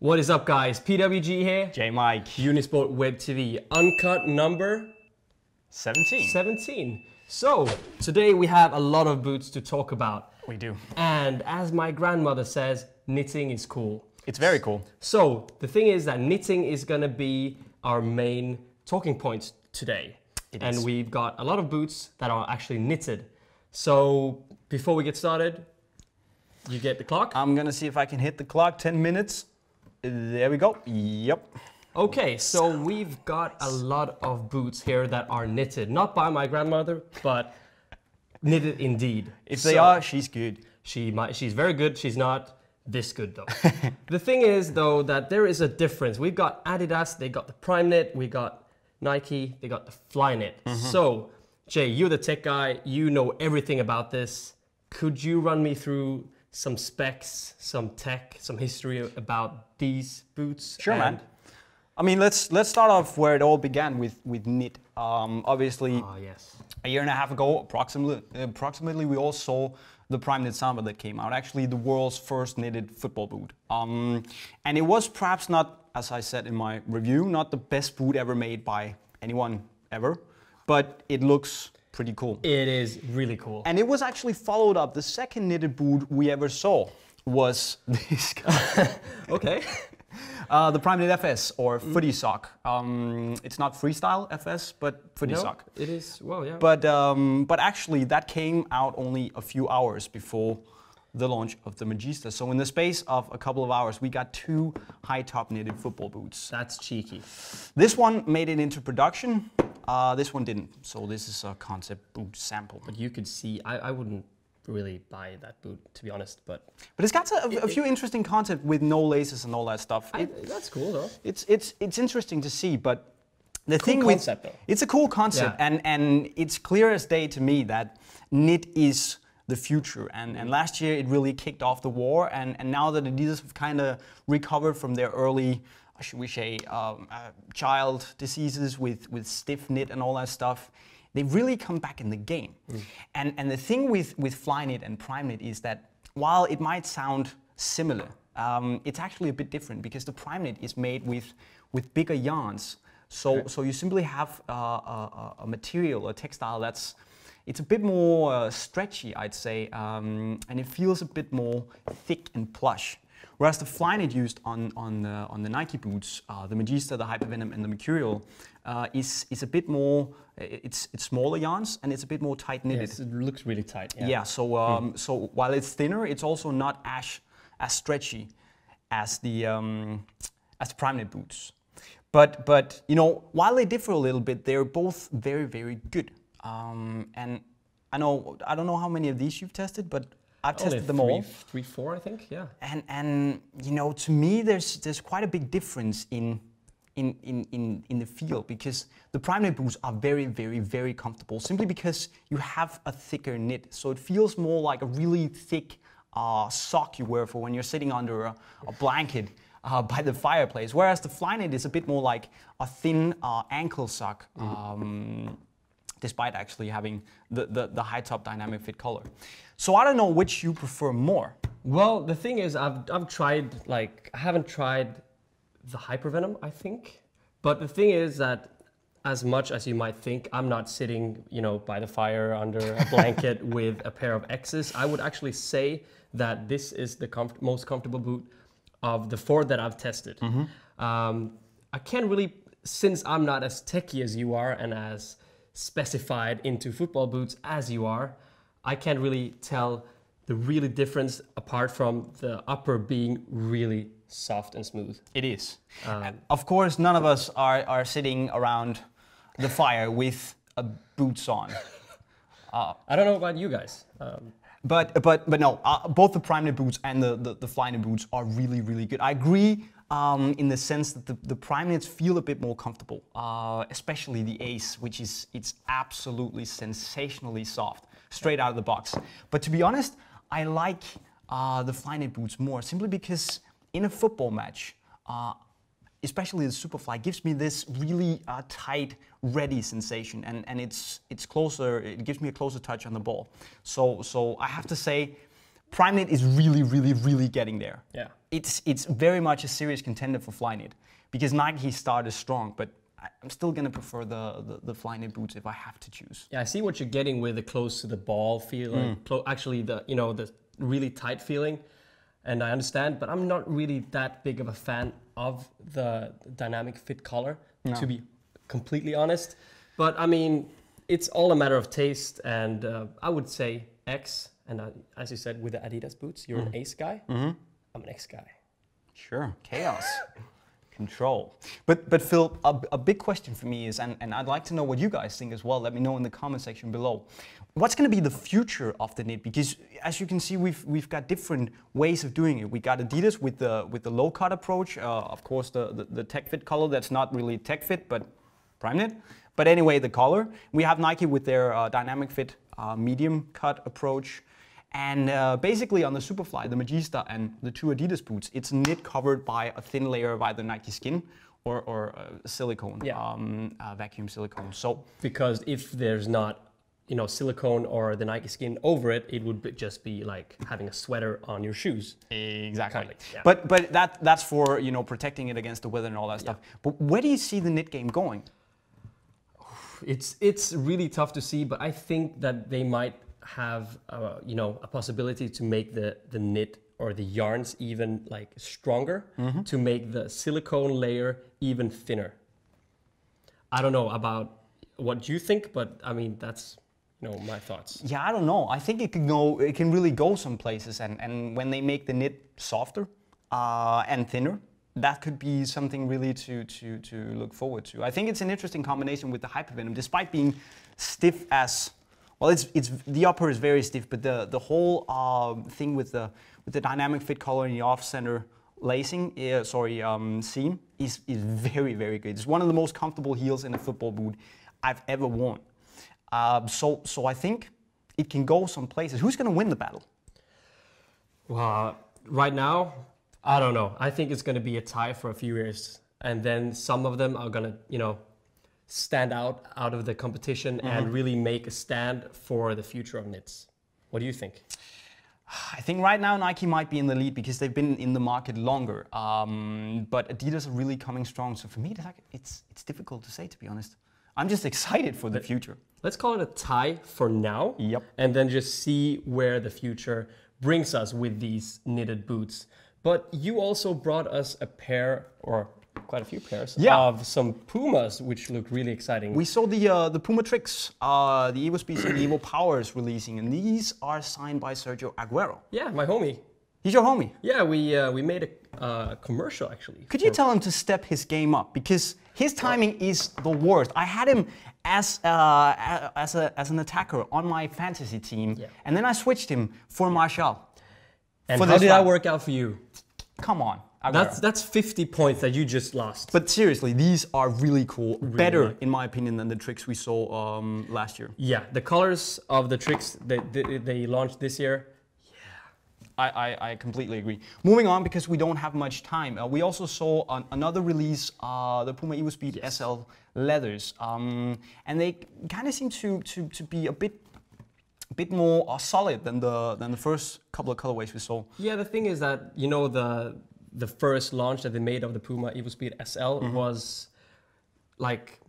What is up, guys? PWG here. Jay Mike. Unisport Web TV. Uncut number 17. So, today we have a lot of boots to talk about. We do. And as my grandmother says, knitting is cool. It's very cool. So, the thing is that knitting is gonna be our main talking point today. And we've got a lot of boots that are actually knitted. So, before we get started, you get the clock? I'm gonna see if I can hit the clock. 10 minutes. There we go. Yep. Okay, so we've got a lot of boots here that are knitted. Not by my grandmother, but knitted indeed. If they are, she's good. She's very good. She's not this good though. The thing is though that there is a difference. We've got Adidas, they got the Primeknit, we got Nike, they got the Flyknit. So, Jay, you're the tech guy, you know everything about this. Could you run me through some specs, some tech, some history about these boots? Sure, man. I mean, let's start off where it all began with knit. Obviously, yes. A year and a half ago, approximately, we all saw the Primeknit Samba that came out. Actually, the world's first knitted football boot. And it was perhaps not, as I said in my review, not the best boot ever made by anyone ever, but it looks pretty cool. It is really cool. And it was actually followed up. The second knitted boot we ever saw was this guy. Okay. The Primeknit FS, or footy sock. It's not freestyle FS, but footy sock. It is, well, yeah. But actually, that came out only a few hours before the launch of the Magista. So in the space of a couple of hours, we got two high-top knitted football boots. That's cheeky. This one made it into production. This one didn't. So this is a concept boot sample. But you could see, I wouldn't really buy that boot, to be honest, but it's got a few interesting concepts with no laces and all that stuff. That's cool though. It's interesting to see, but the thing with though. It's a cool concept, yeah. and it's clear as day to me that knit is the future. And last year it really kicked off the war, and now that Adidas have kind of recovered from their early, should we say, child diseases with stiff knit and all that stuff, they've really come back in the game. And the thing with Flyknit and Primeknit is that while it might sound similar, it's actually a bit different because the Primeknit is made with bigger yarns. So you simply have a material, a textile it's a bit more stretchy, I'd say, and it feels a bit more thick and plush. Whereas the Flyknit used on the Nike boots, the Magista, the Hypervenom, and the Mercurial, is a bit more. It's smaller yarns and it's a bit more tight knitted. Yes, it looks really tight. Yeah. Yeah. So so while it's thinner, it's also not as stretchy as the Primeknit boots. But you know, while they differ a little bit, they're both very, very good. And I don't know how many of these you've tested, but I've tested them all. 3, 4, I think. Yeah. And you know, to me, there's quite a big difference in the feel, because the Primeknit boots are very, very, very comfortable simply because you have a thicker knit, so it feels more like a really thick sock you wear for when you're sitting under a blanket by the fireplace. Whereas the Flyknit is a bit more like a thin ankle sock. Despite actually having the high top dynamic fit color. So I don't know which you prefer more. Well, the thing is, I've tried, like, I haven't tried the Hypervenom, I think. But the thing is that as much as you might think, I'm not sitting, you know, by the fire under a blanket with a pair of X's. I would actually say that this is the most comfortable boot of the 4 that I've tested. I can't really, since I'm not as techy as you are and as specified into football boots as you are, I can't really tell the really difference apart from the upper being really soft and smooth. It is. Of course, none of us are sitting around the fire with boots on. I don't know about you guys. But no, both the Primeknit boots and the Flyknit boots are really, really good. I agree in the sense that the Primeknits feel a bit more comfortable, especially the Ace, which it's absolutely sensationally soft, straight out of the box. But to be honest, I like the Flyknit boots more, simply because in a football match, especially the Superfly, gives me this really tight, ready sensation, and it's closer. It gives me a closer touch on the ball. So I have to say, Primeknit is really getting there. Yeah. It's very much a serious contender for Flyknit because Nike started strong, but I'm still gonna prefer the Flyknit boots if I have to choose. Yeah, I see what you're getting with the close to the ball feel, actually the the really tight feeling, and I understand, but I'm not really that big of a fan of the dynamic fit collar, to be completely honest. But I mean, it's all a matter of taste, and I would say X, and as you said, with the Adidas boots, you're an ace guy. I'm an X guy. Sure, chaos. Control. But Phil, a big question for me is, and I'd like to know what you guys think as well. Let me know in the comment section below. What's going to be the future of the knit? Because as you can see, we've got different ways of doing it. We got Adidas with the low cut approach. Of course, the tech fit collar that's not really tech fit, but Primeknit. But anyway, the collar. We have Nike with their dynamic fit medium cut approach. And basically on the Superfly, the Magista and the two Adidas boots, it's knit covered by a thin layer of either Nike skin or silicone, vacuum silicone. So because if there's not silicone or the Nike skin over it, it would just be like having a sweater on your shoes. Exactly. Kind of, yeah. But that's for protecting it against the weather and all that stuff. But where do you see the knit game going? It's really tough to see, but I think that they might have a possibility to make the knit or the yarns even like stronger, to make the silicone layer even thinner. I don't know about what you think, but I mean that's my thoughts. Yeah, I don't know. I think it can really go some places, and when they make the knit softer and thinner, that could be something really to look forward to. I think it's an interesting combination with the Hypervenom, despite being stiff as well. It's the upper is very stiff, but the whole thing with the dynamic fit collar and the off-center lacing, seam is very good. It's one of the most comfortable heels in a football boot I've ever worn. So I think it can go some places. Who's going to win the battle? Well, right now, I don't know. I think it's going to be a tie for a few years, and then some of them are going to, stand out of the competition and really make a stand for the future of knits. What do you think? I think right now Nike might be in the lead because they've been in the market longer, but Adidas are really coming strong. So for me, it's difficult to say, to be honest. I'm just excited for the future. Let's call it a tie for now. Yep. And then just see where the future brings us with these knitted boots. But you also brought us a pair, or quite a few pairs, of some Pumas, which look really exciting. We saw the Puma Tricks, the evoSPEED and the Evo Powers releasing, and these are signed by Sergio Aguero. Yeah, my homie. He's your homie? Yeah, we made a commercial actually. Could you tell him to step his game up? Because his timing is the worst. I had him as an attacker on my fantasy team, and then I switched him for Martial. And how did that work out for you? Come on. That's 50 points that you just lost. But seriously, these are really cool. Really better, in my opinion, than the tricks we saw last year. Yeah, the colors of the tricks they launched this year. I completely agree. Moving on, because we don't have much time, we also saw another release, the Puma evoSPEED SL leathers, and they kind of seem to be a bit more solid than the first couple of colorways we saw. Yeah, the thing is that the first launch that they made of the Puma evoSPEED SL was like,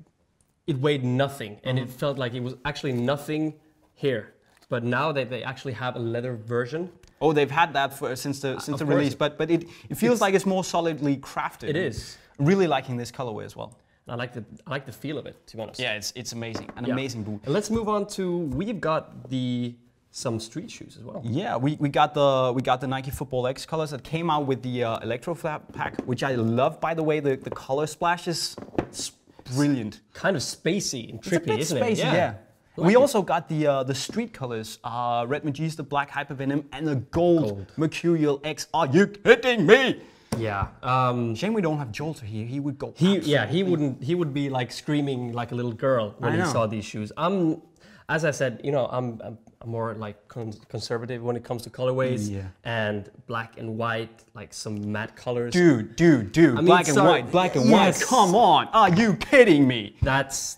it weighed nothing, and it felt like it was actually nothing here. But now that they actually have a leather version. Oh, they've had that since the release, but it feels like it's more solidly crafted. It is. Really liking this colorway as well. I like the feel of it, to be honest. Yeah, it's amazing. Amazing boot. And let's move on to, we've got some street shoes as well. Yeah, we got the Nike FootballX colors that came out with the Electro pack, which I love, by the way. The color splash is brilliant. Kind of spacey and trippy, isn't it? Yeah. We also got the street colors, red Magista, black Hypervenom, and the gold Mercurial X. Are you kidding me? Yeah. Shame we don't have Jolter here. He would go. He would be like screaming like a little girl when he saw these shoes. As I said, I'm more like conservative when it comes to colorways, and black and white, like some matte colors. Dude, black and white. Come on, are you kidding me? This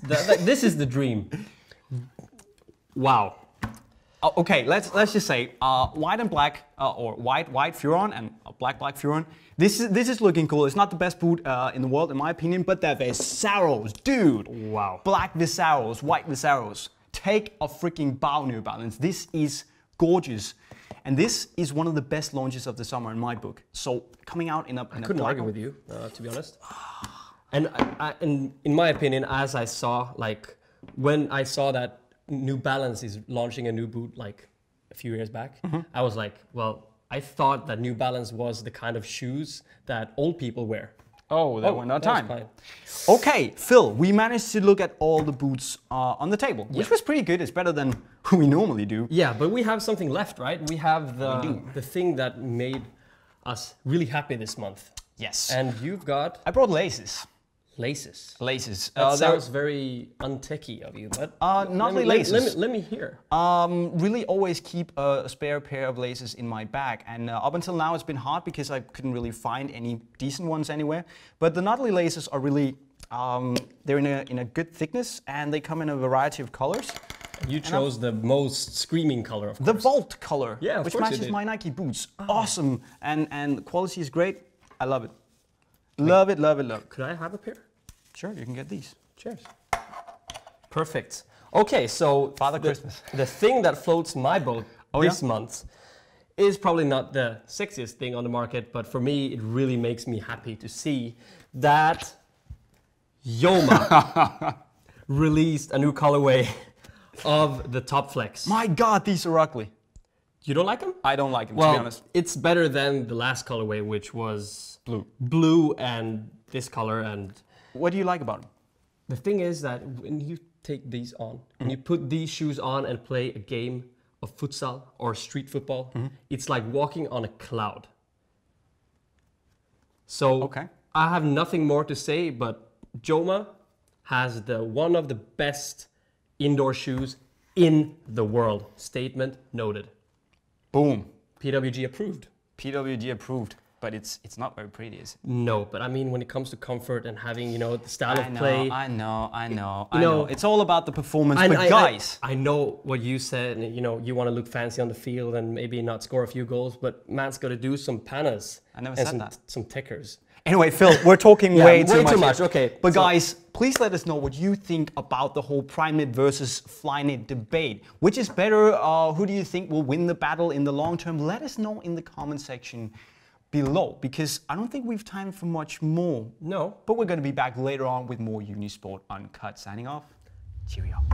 is the dream. Wow. Okay, let's just say white and black, or white Furon and black Furon. This is looking cool. It's not the best boot in the world in my opinion, but the Visaros, dude. Wow. Black Visaros, white Visaros. Take a freaking bow, New Balance. This is gorgeous, and this is one of the best launches of the summer in my book. So coming out in a I couldn't argue with you, to be honest. And in my opinion, as I saw, like when I saw that New Balance is launching a new boot like a few years back, I was like, well, I thought that New Balance was the kind of shoes that old people wear. Oh, that went out of time. Fine. Okay, Phil, we managed to look at all the boots on the table, which was pretty good. It's better than we normally do. Yeah, but we have something left, right? We have the thing that made us really happy this month. Yes. And you've got... I brought laces. Laces. Laces. That sounds very untechy of you, but not really laces. Let me hear. Really always keep a spare pair of laces in my bag, and up until now it's been hard because I couldn't really find any decent ones anywhere. But the Nutley laces are really, they're in a good thickness, and they come in a variety of colors. You chose the most screaming color, of course. The Vault color, yeah, which matches my Nike boots. Awesome, and the quality is great. I love it. Love it, love it, love it. Could I have a pair? Sure, you can get these. Cheers. Perfect. Okay, so Father Christmas. The thing that floats my boat this month is probably not the sexiest thing on the market, but for me, it really makes me happy to see that PUMA released a new colorway of the Top Flex. My God, these are ugly. You don't like them? I don't like them, well, to be honest. It's better than the last colorway, which was blue and this color. And what do you like about them? the thing is that when you take these on, when you put these shoes on and play a game of futsal or street football, it's like walking on a cloud. So I have nothing more to say, but PUMA has one of the best indoor shoes in the world. Statement noted. Boom. PWG approved. PWG approved, but it's not very pretty, is it? No, but I mean, when it comes to comfort and having, the style of play. I know. It's all about the performance, but guys. I know what you said, and you want to look fancy on the field and maybe not score a few goals, but man's got to do some panas. I never said that. Some tickers. Anyway, Phil, we're talking way too much. Okay. But guys, please let us know what you think about the whole Primeknit versus Flyknit debate. Which is better? Who do you think will win the battle in the long term? Let us know in the comment section below, because I don't think we've time for much more. No. But we're going to be back later on with more Unisport Uncut. Signing off. Cheerio.